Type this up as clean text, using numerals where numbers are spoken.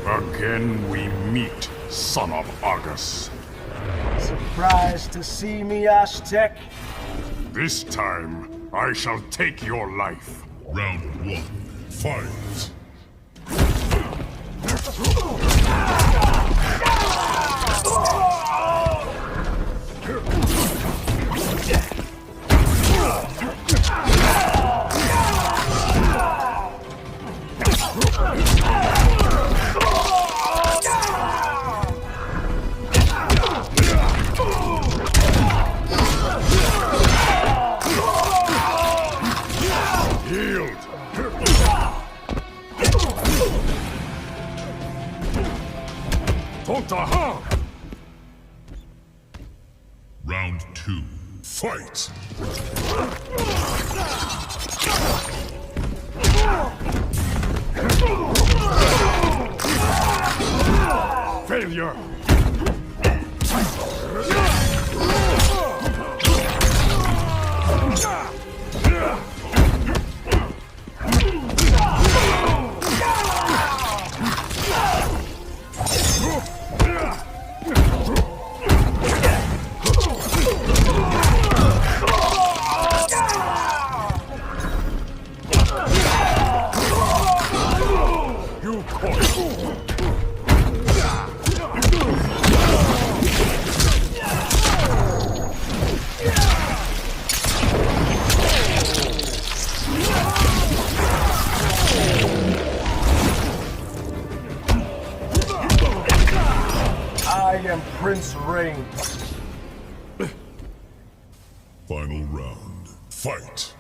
Again we meet, son of Argus. Surprised to see me, Aztec? This time, I shall take your life. Round 1. Fight! Yield! Tontaha! Round 2. Fight! Failure! You caught. I am Prince Rain. Final round. Fight!